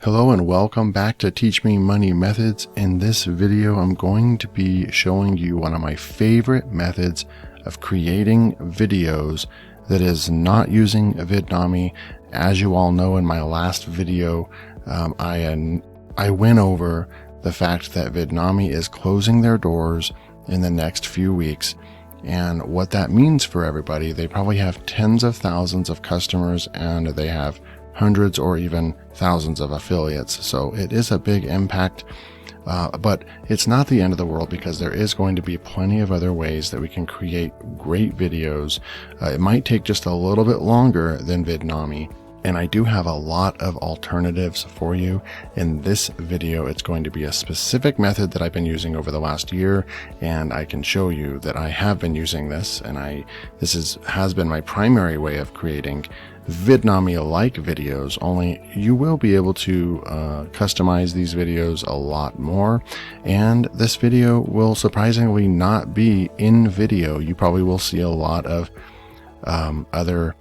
Hello and welcome back to Teach Me Money Methods. In this video, I'm going to be showing you one of my favorite methods of creating videos that is not using Vidnami. As you all know, in my last video, I went over the fact that Vidnami is closing their doors in the next few weeks and what that means for everybody. They probably have tens of thousands of customers and they have hundreds or even thousands of affiliates. So it is a big impact, but it's not the end of the world because there is going to be plenty of other ways that we can create great videos. It might take just a little bit longer than Vidnami. And I do have a lot of alternatives for you. In this video, it's going to be a specific method that I've been using over the last year, and I can show you that I have been using this, and this has been my primary way of creating Vidnami-like videos, only you will be able to customize these videos a lot more, and this video will surprisingly not be in video. You probably will see a lot of other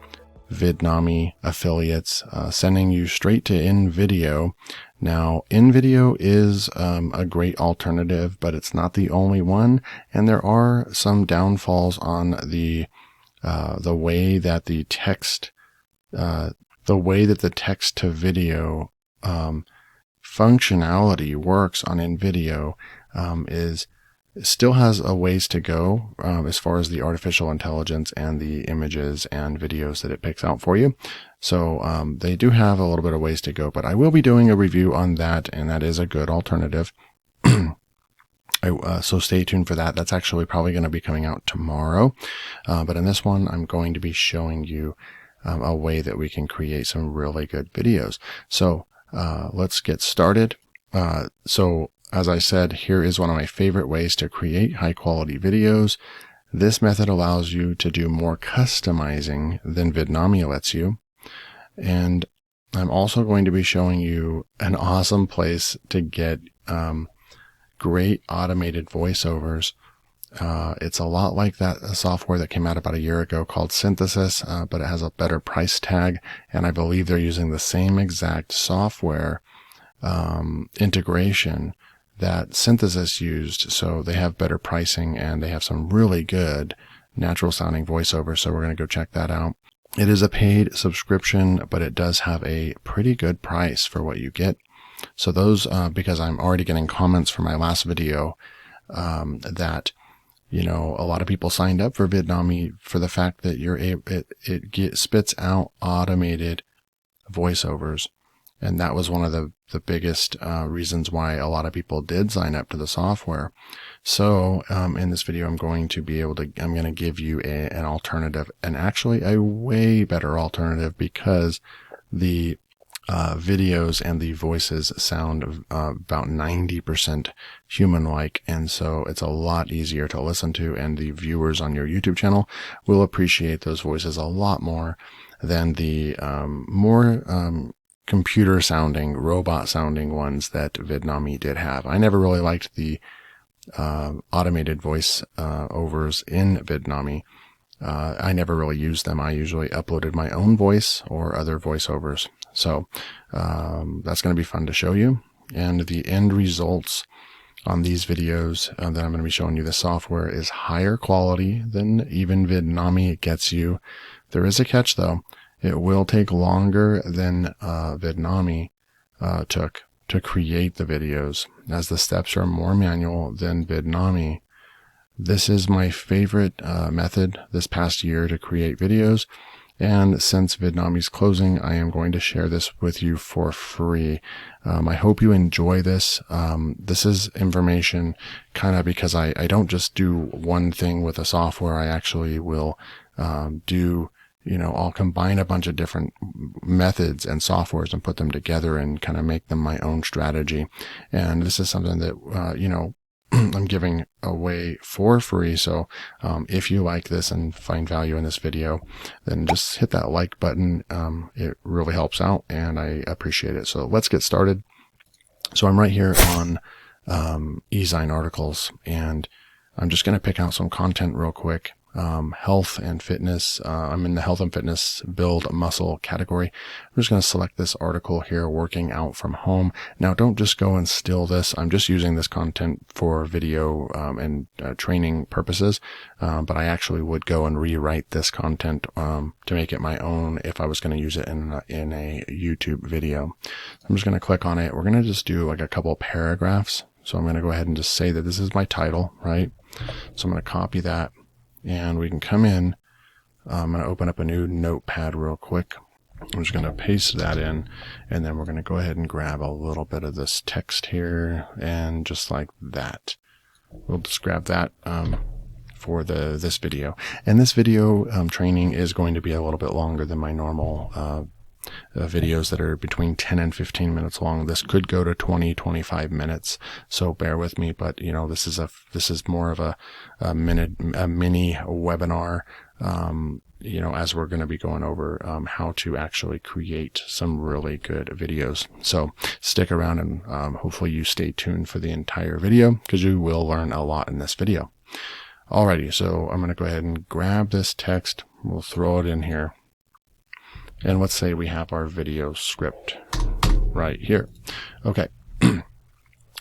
Vidnami affiliates sending you straight to InVideo. Now, InVideo is a great alternative, but it's not the only one, and there are some downfalls on the way that the text to video functionality works on InVideo still has a ways to go as far as the artificial intelligence and the images and videos that it picks out for you. So they do have a little bit of ways to go, but I will be doing a review on that, and that is a good alternative. So stay tuned for that. That's actually probably going to be coming out tomorrow. But in this one, I'm going to be showing you a way that we can create some really good videos. So let's get started. As I said, here is one of my favorite ways to create high quality videos. This method allows you to do more customizing than Vidnami lets you. And I'm also going to be showing you an awesome place to get great automated voiceovers. It's a lot like that software that came out about a year ago called Synthesis, but it has a better price tag. And I believe they're using the same exact software integration that Synthesis used, so they have better pricing and they have some really good natural sounding voiceovers, so we're going to go check that out. It is a paid subscription, but it does have a pretty good price for what you get. So those, because I'm already getting comments from my last video that, you know, a lot of people signed up for Vidnami for the fact that it spits out automated voiceovers. And that was one of the biggest reasons why a lot of people did sign up to the software. So in this video, I'm going to give you an alternative, and actually a way better alternative, because the videos and the voices sound about 90% human-like, and so it's a lot easier to listen to, and the viewers on your YouTube channel will appreciate those voices a lot more than the more computer sounding, robot sounding ones that Vidnami did have. I never really liked the automated voice overs in Vidnami. I never really used them. I usually uploaded my own voice or other voiceovers. So that's going to be fun to show you. And the end results on these videos that I'm going to be showing you, the software is higher quality than even Vidnami gets you. There is a catch though. It will take longer than Vidnami took to create the videos, as the steps are more manual than Vidnami. This is my favorite method this past year to create videos, and since Vidnami's closing, I am going to share this with you for free. I hope you enjoy this. This is information kind of because I don't just do one thing with a software. I actually will I'll combine a bunch of different methods and softwares and put them together and kind of make them my own strategy. And this is something that, I'm giving away for free. So, if you like this and find value in this video, then just hit that like button. It really helps out and I appreciate it. So let's get started. So I'm right here on, eZine articles, and I'm just going to pick out some content real quick. health and fitness. I'm in the health and fitness build muscle category. I'm just going to select this article here, working out from home. Now, don't just go and steal this. I'm just using this content for video and training purposes, but I actually would go and rewrite this content to make it my own if I was going to use it in a YouTube video. I'm just going to click on it. We're going to just do like a couple paragraphs. So I'm going to go ahead and just say that this is my title, right? So I'm going to copy that. And we can come in. I'm going to open up a new notepad real quick. I'm just going to paste that in, and then we're going to go ahead and grab a little bit of this text here, and just like that. We'll just grab that for this video. And this video training is going to be a little bit longer than my normal videos that are between 10 and 15 minutes long. This could go to 20-25 minutes, so bear with me. But you know, this is more of a mini webinar, you know, as we're going to be going over how to actually create some really good videos. So stick around, and hopefully you stay tuned for the entire video, because you will learn a lot in this video. Alrighty, so I'm going to go ahead and grab this text. We'll throw it in here. And let's say we have our video script right here. Okay.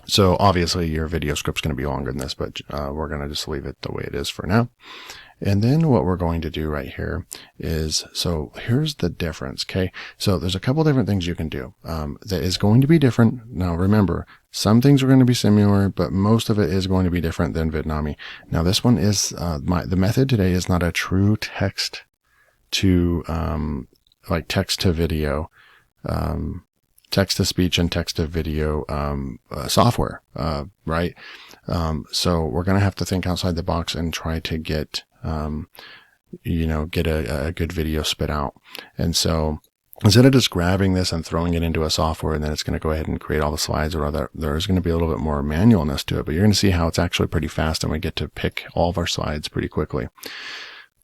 So obviously your video script's going to be longer than this, but we're going to just leave it the way it is for now. And then what we're going to do right here is, so here's the difference. Okay. So there's a couple different things you can do that is going to be different. Now remember, some things are going to be similar, but most of it is going to be different than Vidnami. Now this one is, the method today is not a true text to, like text to video, text to speech and text to video software, right? So we're going to have to think outside the box and try to get, you know, get a good video spit out. And so instead of just grabbing this and throwing it into a software and then it's going to go ahead and create all the slides or other, there's going to be a little bit more manualness to it, but you're going to see how it's actually pretty fast and we get to pick all of our slides pretty quickly.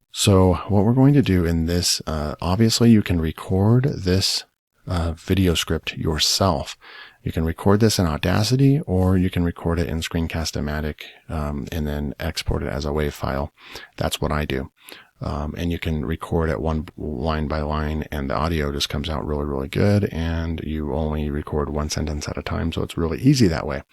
So what we're going to do in this, obviously you can record this video script yourself. You can record this in Audacity, or you can record it in Screencast-O-Matic and then export it as a WAV file. That's what I do. And you can record it one line by line, and the audio just comes out really, really good, and you only record one sentence at a time, so it's really easy that way.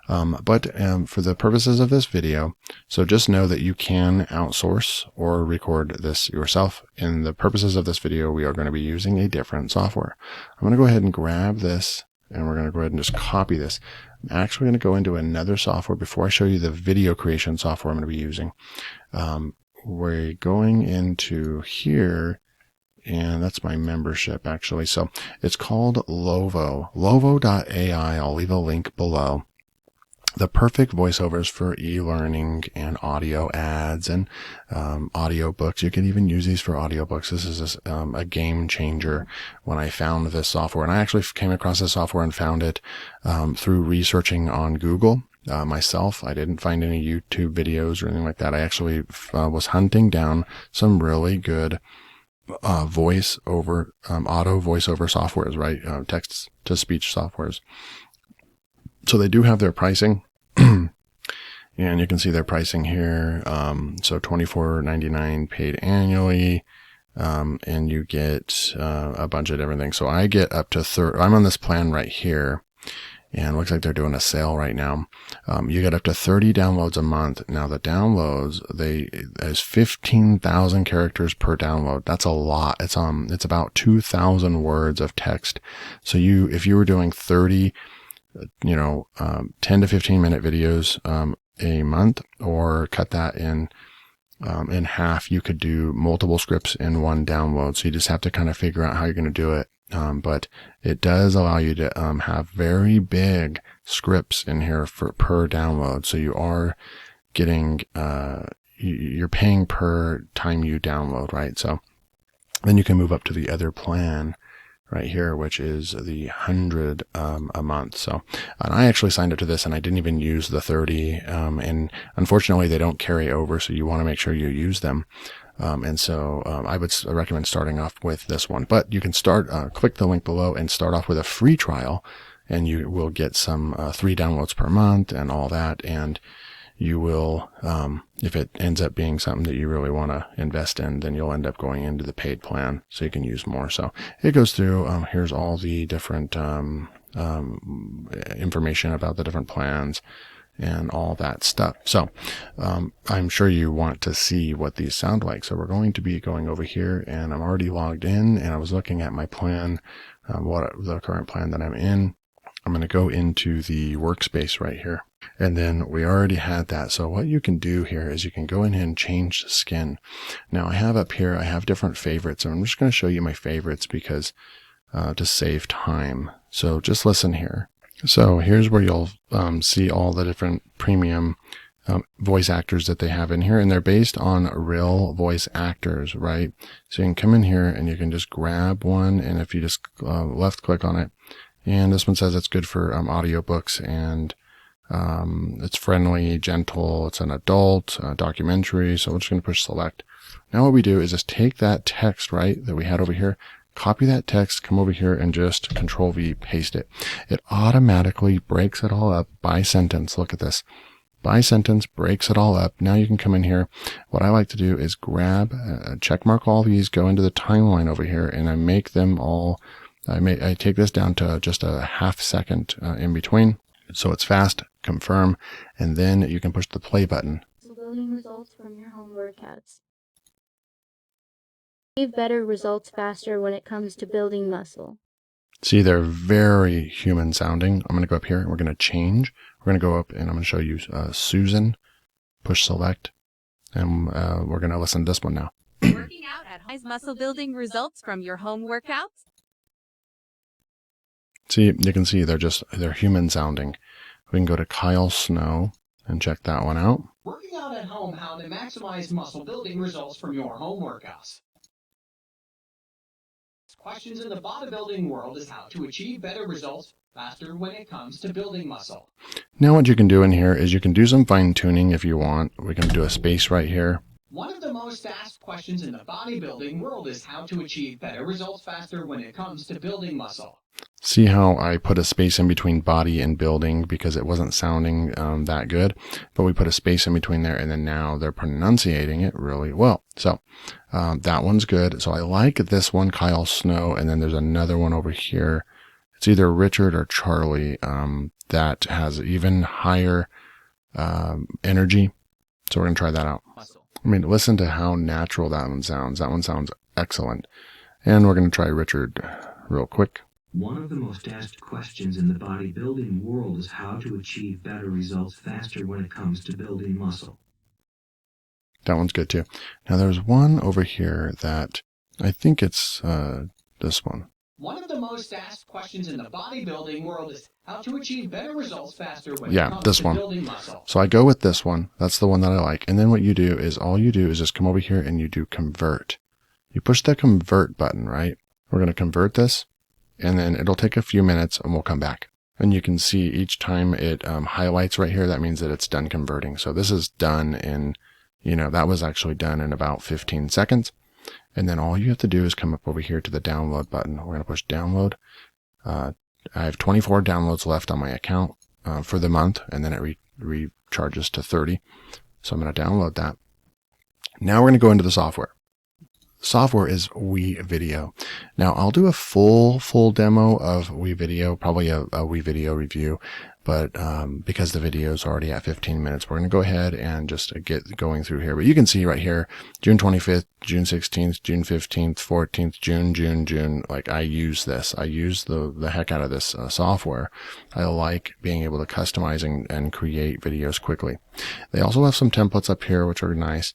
But for the purposes of this video, so just know that you can outsource or record this yourself. In the purposes of this video, we are going to be using a different software. I'm going to go ahead and grab this, and we're going to go ahead and just copy this. I'm actually going to go into another software before I show you the video creation software I'm going to be using. We're going into here, and that's my membership actually. So it's called Lovo, lovo.ai. I'll leave a link below. The perfect voiceovers for e-learning and audio ads and audiobooks. You can even use these for audiobooks. This is a game changer when I found this software. And I actually came across this software and found it through researching on Google. Myself, I didn't find any YouTube videos or anything like that. I actually was hunting down some really good auto voiceover softwares, right? Text to speech softwares. So they do have their pricing, and you can see their pricing here. So $24.99 paid annually, and you get a bunch of different things. So I get up to I'm on this plan right here. And it looks like they're doing a sale right now. You get up to 30 downloads a month. Now the downloads, there's 15,000 characters per download. That's a lot. It's about 2,000 words of text. So if you were doing 30, 10 to 15 minute videos, a month, or cut that in half, you could do multiple scripts in one download. So you just have to kind of figure out how you're going to do it. But it does allow you to have very big scripts in here per download. So you are getting you're paying per time you download, right? So then you can move up to the other plan right here, which is the 100 a month. So, and I actually signed up to this, and I didn't even use the 30. And unfortunately, they don't carry over, so you want to make sure you use them. And so I would recommend starting off with this one. But you can click the link below and start off with a free trial, and you will get some 3 downloads per month and all that. And you will, if it ends up being something that you really want to invest in, then you'll end up going into the paid plan so you can use more. So it goes through, here's all the different information about the different plans and all that stuff. So I'm sure you want to see what these sound like. So we're going to be going over here, and I'm already logged in, and I was looking at my plan, what the current plan that I'm in. I'm going to go into the workspace right here. And then we already had that. So what you can do here is you can go in and change the skin. Now I have up here, I have different favorites. And I'm just going to show you my favorites because to save time. So just listen here. So here's where you'll see all the different premium voice actors that they have in here, and they're based on real voice actors, right? So you can come in here and you can just grab one, and if you just left click on it, and this one says it's good for audiobooks, and it's friendly, gentle, it's an adult documentary. So we're just going to push select. Now what we do is just take that text, right, that we had over here, copy that text, come over here and just Control V, paste it. It automatically breaks it all up by sentence. Look at this. By sentence, breaks it all up. Now you can come in here. What I like to do is grab, check mark all these, go into the timeline over here, and I make them all, I take this down to just a half second in between. So it's fast, confirm, and then you can push the play button. Loading results from your home workouts. Achieve better results faster when it comes to building muscle. See, they're very human sounding. I'm going to go up here and we're going to change. We're going to go up and I'm going to show you Susan. Push select. And we're going to listen to this one now. Working out at home. Muscle building results from your home workouts. See, you can see they're human sounding. We can go to Kyle Snow and check that one out. Working out at home, how to maximize muscle building results from your home workouts. Questions in the bodybuilding world is how to achieve better results faster when it comes to building muscle. Now what you can do in here is you can do some fine tuning if you want. We can do a space right here. One of the most asked questions in the bodybuilding world is how to achieve better results faster when it comes to building muscle. See how I put a space in between body and building because it wasn't sounding that good, but we put a space in between there, and then now they're pronunciating it really well. So that one's good. So I like this one, Kyle Snow, and then there's another one over here. It's either Richard or Charlie that has even higher energy. So we're going to try that out. I mean, listen to how natural that one sounds. That one sounds excellent. And we're going to try Richard real quick. One of the most asked questions in the bodybuilding world is how to achieve better results faster when it comes to building muscle. That one's good too. Now there's one over here that I think it's this one. One of the most asked questions in the bodybuilding world is how to achieve better results faster when it comes to building muscle. So I go with this one. That's the one that I like. And then what you do is all you do is just come over here and you do convert. You push the convert button, right? We're going to convert this. And then it'll take a few minutes and we'll come back. And you can see each time it highlights right here, that means that it's done converting. So this is done in, that was actually done in about 15 seconds. And then all you have to do is come up over here to the download button. We're going to push download. I have 24 downloads left on my account for the month, and then it recharges to 30. So I'm going to download that. Now we're going to go into the software. Software is WeVideo. Now I'll do a full demo of WeVideo, probably a WeVideo review, but because the video is already at 15 minutes, we're going to go ahead and just get going through here. But you can see right here, June 25th, June 16th, June 15th, 14th, June. Like I use this. I use the heck out of this software. I like being able to customize and create videos quickly. They also have some templates up here, which are nice.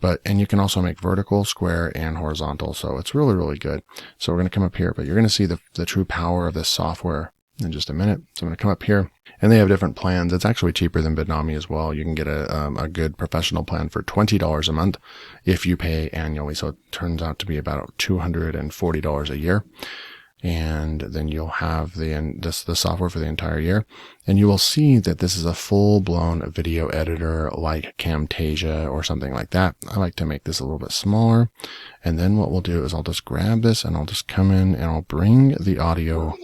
And you can also make vertical, square, and horizontal. So it's really, really good. So we're going to come up here, but you're going to see the true power of this software in just a minute. So I'm going to come up here, and they have different plans. It's actually cheaper than Vidnami as well. You can get a good professional plan for $20 a month if you pay annually. So it turns out to be about $240 a year. And then you'll have the software for the entire year. And you will see that this is a full-blown video editor like Camtasia or something like that. I like to make this a little bit smaller. And then what we'll do is I'll just grab this and I'll just come in and I'll bring the audio.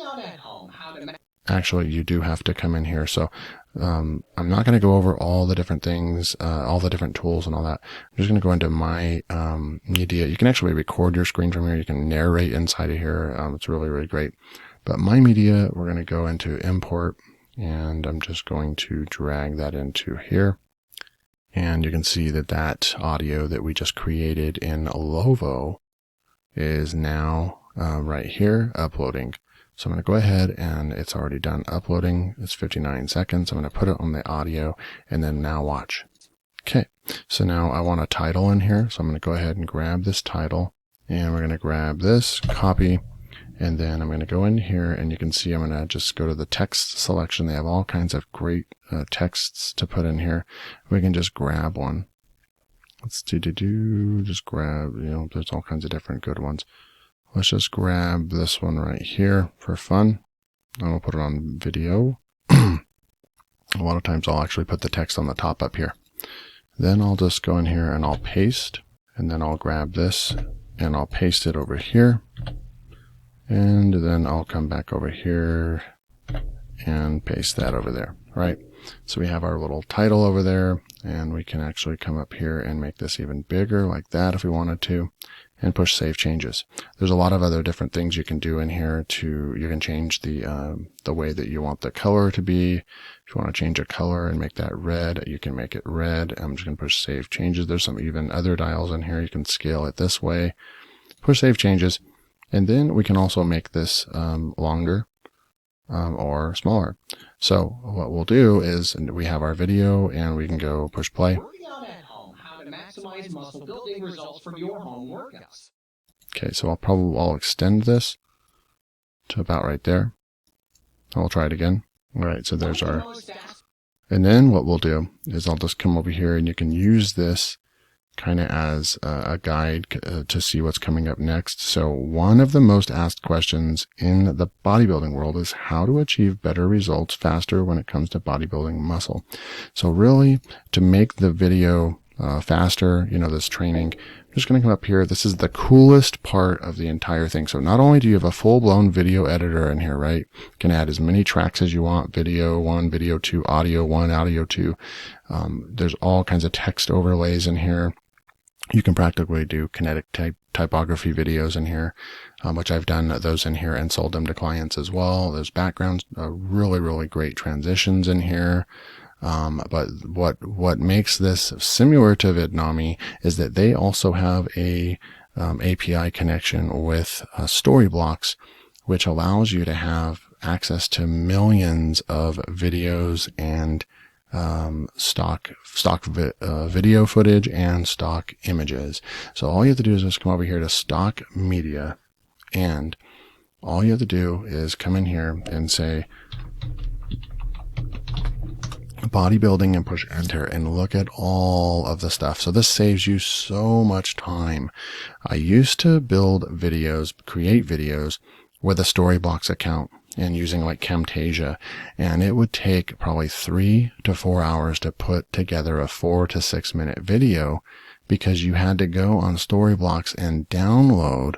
actually you do have to come in here. So I'm not going to go over all the different things, all the different tools and all that. I'm just going to go into my media. You can actually record your screen from here. You can narrate inside of here. It's really, really great. But my media, we're going to go into import, and I'm just going to drag that into here. And you can see that that audio that we just created in Lovo is now right here uploading. So I'm going to go ahead, and it's already done uploading. It's 59 seconds. I'm going to put it on the audio, and then now watch. Okay, so now I want a title in here. So I'm going to go ahead and grab this title, and we're going to grab this, copy, and then I'm going to go in here, and you can see I'm going to just go to the text selection. They have all kinds of great texts to put in here. We can just grab one. Let's just grab, there's all kinds of different good ones. Let's just grab this one right here for fun. And we'll put it on video. A lot of times I'll actually put the text on the top up here. Then I'll just go in here and I'll paste. And then I'll grab this and I'll paste it over here. And then I'll come back over here and paste that over there, right? So we have our little title over there, and we can actually come up here and make this even bigger like that if we wanted to, and push save changes. There's a lot of other different things you can do in here. You can change the way that you want the color to be. If you want to change a color and make that red, you can make it red. I'm just going to push save changes. There's some even other dials in here. You can scale it this way, push save changes, and then we can also make this longer or smaller. So what we'll do is we have our video, and we can go push play. Working out at home, how to maximize muscle building results from your home workouts. Okay, so I'll extend this to about right there. I'll try it again. All right, so there's our, and then what we'll do is I'll just come over here, and you can use this kind of as a guide to see what's coming up next. So one of the most asked questions in the bodybuilding world is how to achieve better results faster when it comes to bodybuilding muscle. So really, to make the video faster, this training, I'm just going to come up here. This is the coolest part of the entire thing. So not only do you have a full-blown video editor in here, right? You can add as many tracks as you want, video 1, video 2, audio 1, audio 2. There's all kinds of text overlays in here. You can practically do kinetic typography videos in here, which I've done those in here and sold them to clients as well. There's backgrounds, really, really great transitions in here. But what makes this similar to Vidnami is that they also have a API connection with Storyblocks, which allows you to have access to millions of videos and stock video footage and stock images. So all you have to do is just come over here to stock media, and all you have to do is come in here and say bodybuilding and push enter, and look at all of the stuff. So this saves you so much time. I used to create videos with a Storyblocks account and using like Camtasia, and it would take probably 3 to 4 hours to put together a 4 to 6 minute video, because you had to go on Storyblocks and download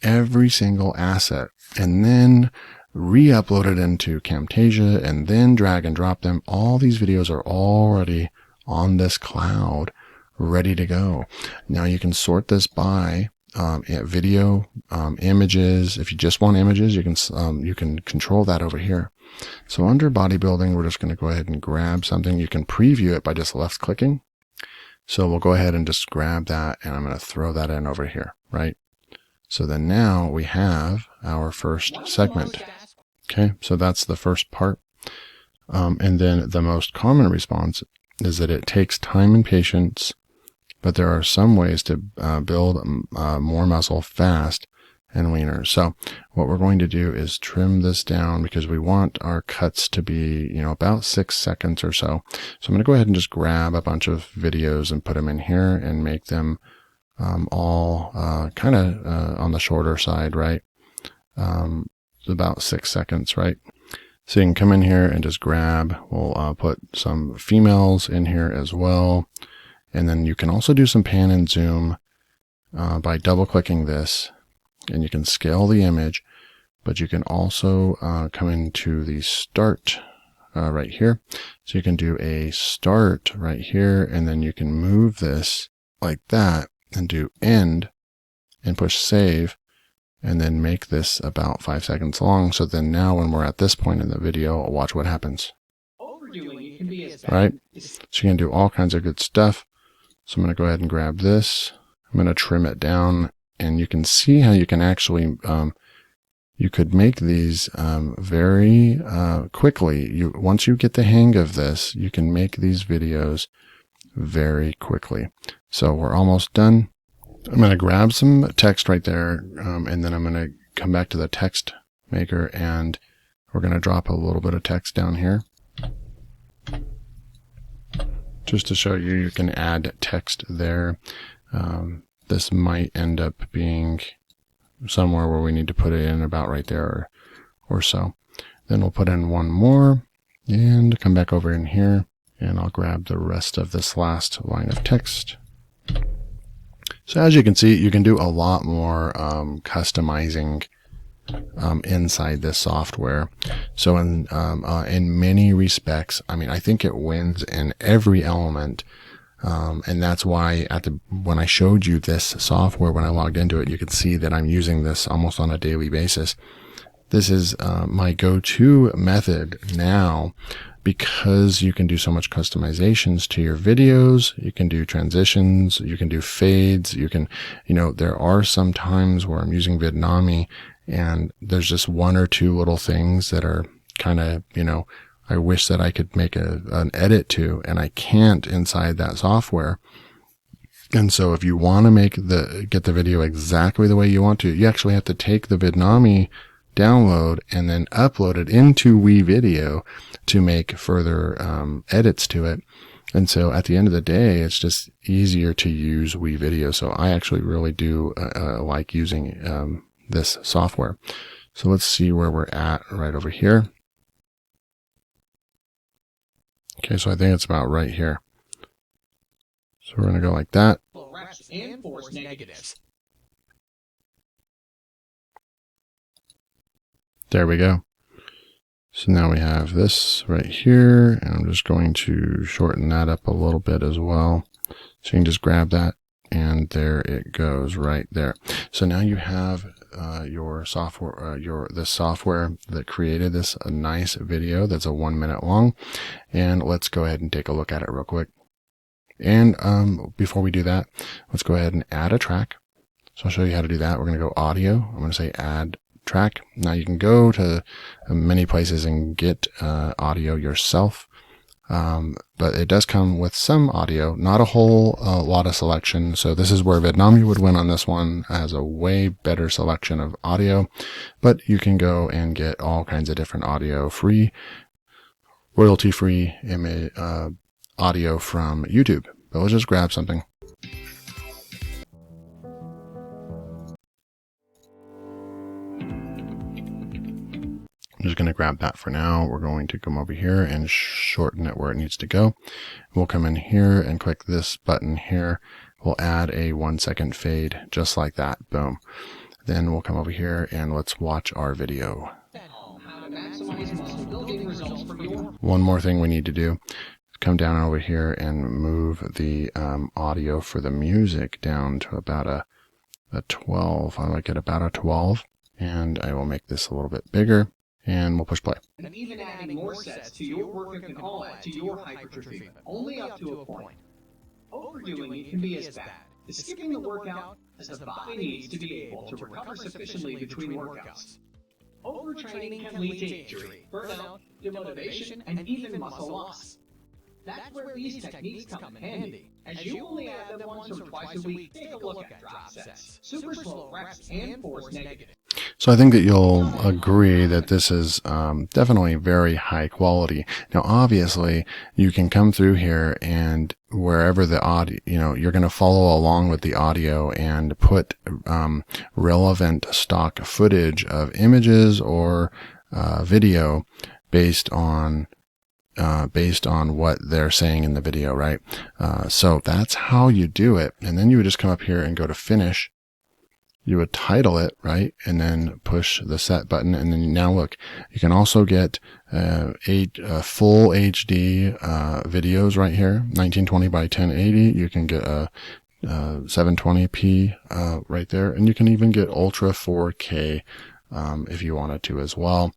every single asset and then re-upload it into Camtasia and then drag and drop them. All these videos are already on this cloud ready to go. Now you can sort this by video, images. If you just want images, you can control that over here. So under bodybuilding, we're just going to go ahead and grab something. You can preview it by just left clicking. So we'll go ahead and just grab that, and I'm going to throw that in over here, right? So then now we have our first segment. Okay, so that's the first part. And then the most common response is that it takes time and patience, but there are some ways to build more muscle fast and leaner. So what we're going to do is trim this down, because we want our cuts to be, about 6 seconds or so. So I'm going to go ahead and just grab a bunch of videos and put them in here and make them all kind of on the shorter side, right? About 6 seconds, right? So you can come in here and just grab, we'll put some females in here as well. And then you can also do some pan and zoom by double clicking this, and you can scale the image. but you can also come into the start right here. So you can do a start right here, and then you can move this like that and do end and push save, and then make this about 5 seconds long. So then now when we're at this point in the video, watch what happens. Overdoing it can be as bad. Right? So you can do all kinds of good stuff. So I'm going to go ahead and grab this. I'm going to trim it down, and you can see how you can actually, you could make these very quickly. Once you get the hang of this, you can make these videos very quickly. So we're almost done. I'm going to grab some text right there, and then I'm going to come back to the text maker, and we're going to drop a little bit of text down here. Just to show you, you can add text there. This might end up being somewhere where we need to put it in about right there or so. Then we'll put in one more and come back over in here, and I'll grab the rest of this last line of text. So as you can see, you can do a lot more customizing inside this software. So in many respects, I mean, I think it wins in every element. And that's why when I showed you this software, when I logged into it, you could see that I'm using this almost on a daily basis. This is my go-to method now, because you can do so much customizations to your videos. You can do transitions, you can do fades, you can, there are some times where I'm using Vidnami and there's just one or two little things that are kind of, I wish that I could make an edit to, and I can't inside that software. And so if you want to get the video exactly the way you want to, you actually have to take the Vidnami download and then upload it into WeVideo to make further edits to it. And so at the end of the day, it's just easier to use WeVideo. So I actually really do like using this software. So let's see where we're at right over here. Okay, so I think it's about right here. So we're going to go like that. And force negatives. There we go. So now we have this right here, and I'm just going to shorten that up a little bit as well. So you can just grab that, and there it goes right there. So now you have your software, this software that created this a nice video that's a 1 minute long. And let's go ahead and take a look at it real quick. And before we do that, let's go ahead and add a track. So I'll show you how to do that. We're going to go audio. I'm going to say add track. Now you can go to many places and get audio yourself, but it does come with some audio, not a whole lot of selection. So this is where Vidnami would win on this one. It has a way better selection of audio, but you can go and get all kinds of different audio, free, royalty-free audio from YouTube. But let's just grab something. I'm just going to grab that for now. We're going to come over here and shorten it where it needs to go. We'll come in here and click this button here. We'll add a 1 second fade just like that. Boom. Then we'll come over here and let's watch our video. One more thing we need to do. Come down over here and move the audio for the music down to about a 12. I like it about a 12. And I will make this a little bit bigger. And we'll push play. And even adding more sets to your workout can all add to your hypertrophy, only up to a point. Overdoing it can be as bad as skipping the workout, as the body needs to be able to recover sufficiently between workouts. Overtraining can lead to injury, burnout, demotivation, and even muscle loss. That's where these techniques come in handy. As you only add them once or twice a week, take a look at drop sets, super slow reps, and force negative. So I think that you'll agree that this is definitely very high quality. Now, obviously, you can come through here and wherever the audio, you're going to follow along with the audio and put relevant stock footage of images or video based on what they're saying in the video, right? So that's how you do it. And then you would just come up here and go to finish. you would title it, right? And then push the set button. And then now look, you can also get full HD videos right here, 1920 by 1080. You can get a 720p right there. And you can even get Ultra 4K if you wanted to as well.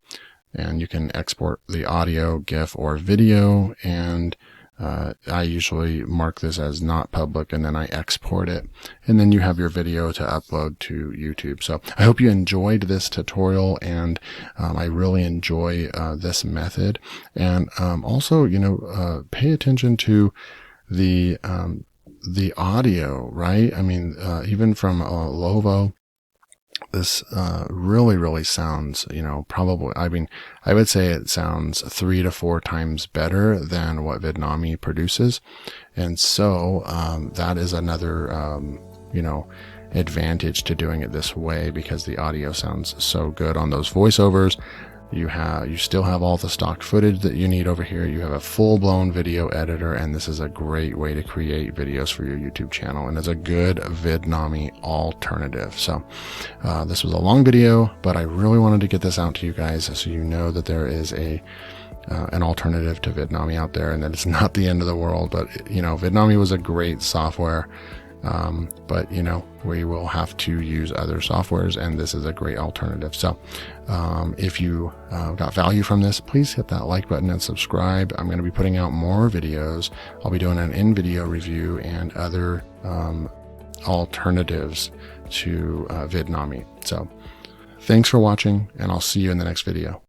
And you can export the audio, GIF, or video. And I usually mark this as not public, and then I export it, and then you have your video to upload to YouTube. So I hope you enjoyed this tutorial, and I really enjoy this method. And also, you know, pay attention to the audio, right? I mean, even from Lovo, this really sounds, you know, probably, I mean, I would say it sounds 3 to 4 times better than what Vidnami produces. And so that is another, you know, advantage to doing it this way, because the audio sounds so good on those voiceovers. You still have all the stock footage that you need over here. You have a full-blown video editor, and this is a great way to create videos for your YouTube channel, and it's a good Vidnami alternative. So this was a long video, but I really wanted to get this out to you guys so you know that there is an alternative to Vidnami out there, and that it's not the end of the world. But you know, Vidnami was a great software. But you know, we will have to use other softwares, and this is a great alternative. So if you got value from this, please hit that like button and subscribe. I'm going to be putting out more videos. I'll be doing an in-video review and other alternatives to Vidnami. So thanks for watching, and I'll see you in the next video.